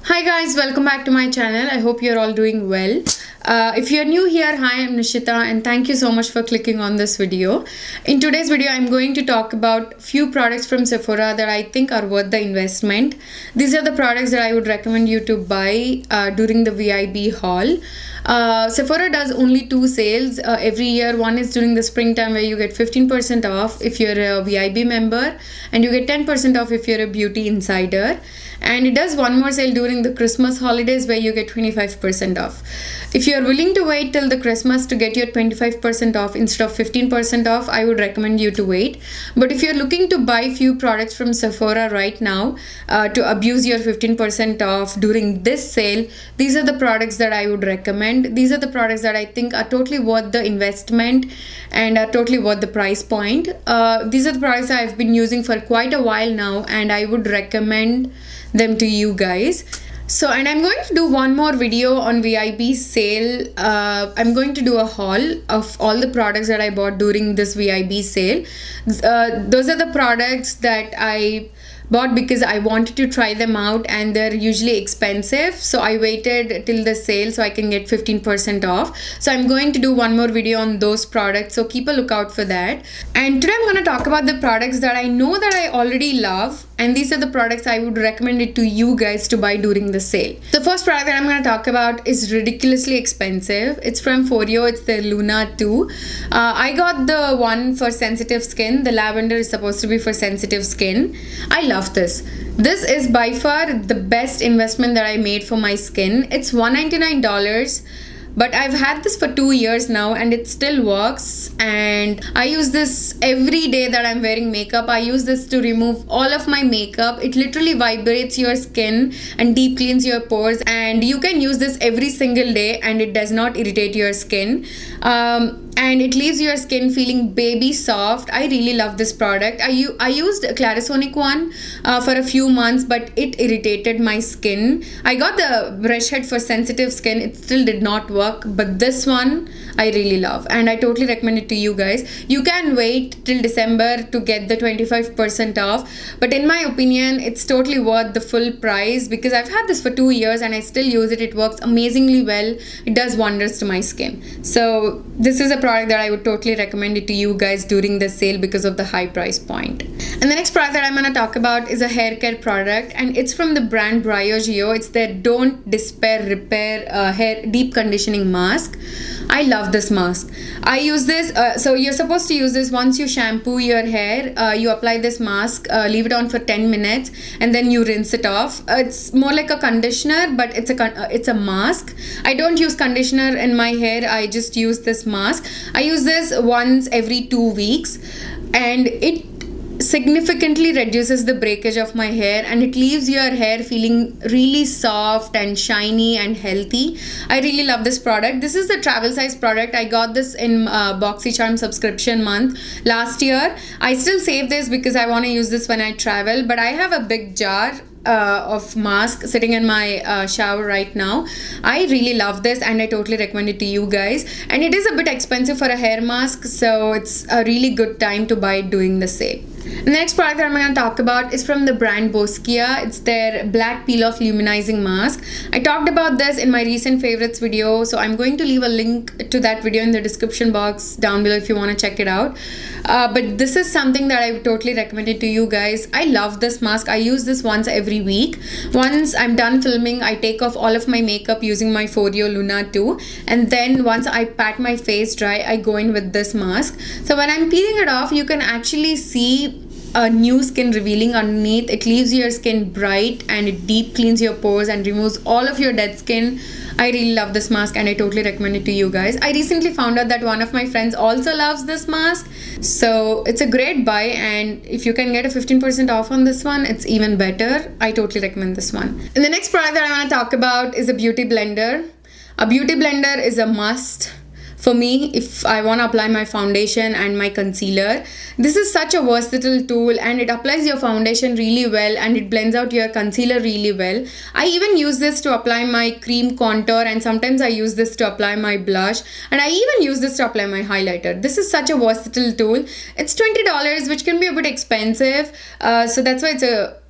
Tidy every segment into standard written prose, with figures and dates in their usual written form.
Hi guys, welcome back to my channel. I hope you're all doing well. If you're new here, hi, I'm Nishitha and thank you so much for clicking on this video. In today's video, I'm going to talk about few products from Sephora that I think are worth the investment. These are the products that I would recommend you to buy during the VIB haul. Sephora does only two sales every year. One is during the springtime where you get 15% off if you're a VIB member and you get 10% off if you're a beauty insider. And it does one more sale during the Christmas holidays where you get 25% off. If you're willing to wait till the Christmas to get your 25% off instead of 15% off, I would recommend you to wait. But if you're looking to buy few products from Sephora right now to abuse your 15% off during this sale, these are the products that I would recommend. These are the products that I think are totally worth the investment and are totally worth the price point. These are the products I've been using for quite a while now and I would recommend them to you guys. So, and I'm going to do one more video on VIB sale. I'm going to do a haul of all the products that I bought during this VIB sale. Those are the products that I bought because I wanted to try them out and they're usually expensive. So I waited till the sale so I can get 15% off. So I'm going to do one more video on those products. So keep a lookout for that. And today I'm going to talk about the products that I know that I already love. And these are the products I would recommend it to you guys to buy during the sale. The first product that I'm going to talk about is ridiculously expensive. It's from Rio. It's the Luna 2. I got the one for sensitive skin. The lavender is supposed to be for sensitive skin. I love this. This is by far the best investment that I made for my skin. It's $199. But I've had this for 2 years now and it still works, and I use this every day that I'm wearing makeup. I use this to remove all of my makeup. It literally vibrates your skin and deep cleans your pores, and you can use this every single day and it does not irritate your skin. And it leaves your skin feeling baby soft. I really love this product. I used a Clarisonic one for a few months, but it irritated my skin. I got the brush head for sensitive skin. It still did not work, but this one I really love and I totally recommend it to you guys. You can wait till December to get the 25% off, but in my opinion it's totally worth the full price because I've had this for 2 years and I still use it. It works amazingly well. It does wonders to my skin. So this is a product that I would totally recommend it to you guys during the sale because of the high price point. And the next product that I'm going to talk about is a hair care product, and it's from the brand Rio Gio. It's their Don't Despair Repair hair deep conditioning mask. I love this mask. I use this, so you're supposed to use this once you shampoo your hair. You apply this mask, leave it on for 10 minutes and then you rinse it off. It's more like a conditioner, but it's a mask. I don't use conditioner in my hair. I just use this mask. I use this once every 2 weeks and it significantly reduces the breakage of my hair and it leaves your hair feeling really soft and shiny and healthy. I really love this product. This is the travel size product. I got this in BoxyCharm subscription month last year. I still save this because I want to use this when I travel, but I have a big jar of mask sitting in my shower right now. I really love this and I totally recommend it to you guys, and it is a bit expensive for a hair mask, so it's a really good time to buy it during the sale. The next product that I'm going to talk about is from the brand Basquiat. It's their black peel off luminizing mask. I talked about this in my recent favorites video, so I'm going to leave a link to that video in the description box down below if you want to check it out. But this is something that I would totally recommend it to you guys. I love this mask. I use this once every week. Once I'm done filming, I take off all of my makeup using my Rio Luna 2, and then once I pat my face dry, I go in with this mask. So when I'm peeling it off, you can actually see a new skin revealing underneath. It leaves your skin bright and it deep cleans your pores and removes all of your dead skin. I really love this mask and I totally recommend it to you guys. I recently found out that one of my friends also loves this mask, so it's a great buy, and if you can get a 15% off on this one, it's even better. I totally recommend this one. And the next product that I want to talk about is a beauty blender. A beauty blender is a must for me if I want to apply my foundation and my concealer. This is such a versatile tool and it applies your foundation really well and it blends out your concealer really well. I even use this to apply my cream contour, and sometimes I use this to apply my blush, and I even use this to apply my highlighter. This is such a versatile tool. It's $20, which can be a bit expensive, so that's why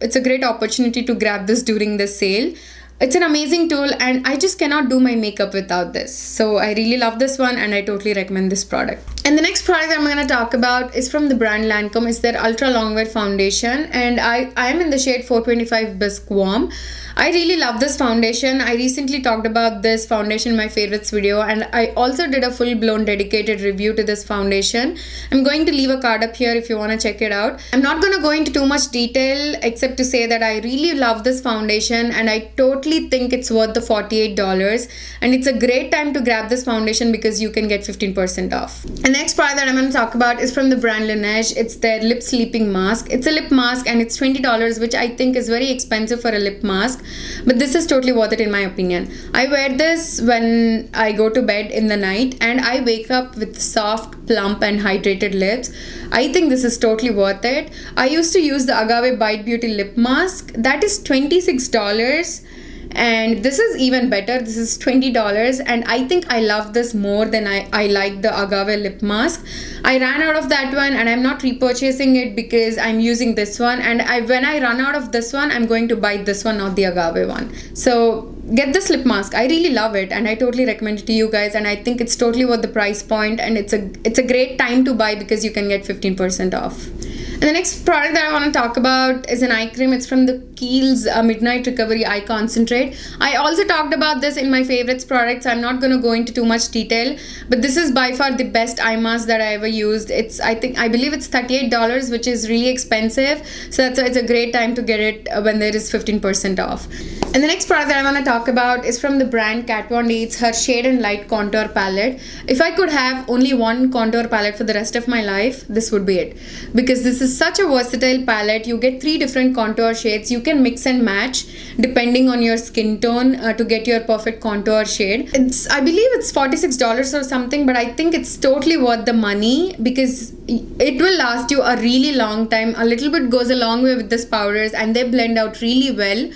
it's a great opportunity to grab this during the sale. It's an amazing tool and I just cannot do my makeup without this. So I really love this one and I totally recommend this product. And the next product I'm going to talk about is from the brand Lancome. It's their Ultra Longwear Foundation and I am in the shade 425 Bisque Warm. I really love this foundation. I recently talked about this foundation in my favorites video and I also did a full-blown dedicated review to this foundation. I'm going to leave a card up here if you want to check it out. I'm not going to go into too much detail except to say that I really love this foundation and I totally think it's worth the $48 and it's a great time to grab this foundation because you can get 15% off. The next product that I'm going to talk about is from the brand Laneige. It's their lip sleeping mask. It's a lip mask and it's $20, which I think is very expensive for a lip mask. But this is totally worth it in my opinion. I wear this when I go to bed in the night and I wake up with soft, plump and hydrated lips. I think this is totally worth it. I used to use the Agave Bite Beauty lip mask. That is $26 and this is even better. This is $20 and I think I love this more than I like the Agave lip mask. I ran out of that one and I'm not repurchasing it because I'm using this one, and when I run out of this one I'm going to buy this one, not the Agave one. So get this lip mask. I really love it and I totally recommend it to you guys, and I think it's totally worth the price point and it's a great time to buy because you can get 15% off. And the next product that I want to talk about is an eye cream. It's from the Kiehls Midnight Recovery Eye Concentrate. I also talked about this in my favorites products. I'm not going to go into too much detail, but this is by far the best eye mask that I ever used. I believe it's $38, which is really expensive. So that's why it's a great time to get it when there is 15% off. And the next product that I want to talk about is from the brand Kat Von D. It's her Shade and Light Contour Palette. If I could have only one contour palette for the rest of my life, this would be it. Because this is such a versatile palette. You get 3 different contour shades. You can mix and match depending on your skin tone to get your perfect contour shade. I believe it's $46 or something, but I think it's totally worth the money because it will last you a really long time. A little bit goes a long way with these powders and they blend out really well.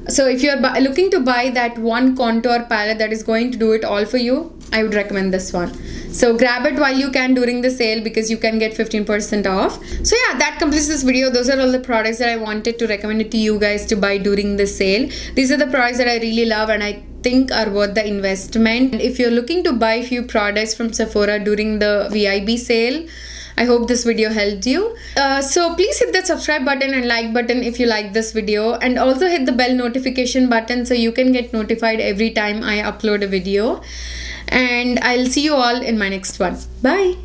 So if you're looking to buy that one contour palette that is going to do it all for you, I would recommend this one. So grab it while you can during the sale because you can get 15% off. So yeah, that completes this video. Those are all the products that I wanted to recommend it to you guys to buy during the sale. These are the products that I really love and I think are worth the investment. And if you're looking to buy a few products from Sephora during the VIB sale, I hope this video helped you. So please hit that subscribe button and like button if you like this video, and also hit the bell notification button so you can get notified every time I upload a video. And I'll see you all in my next one. Bye.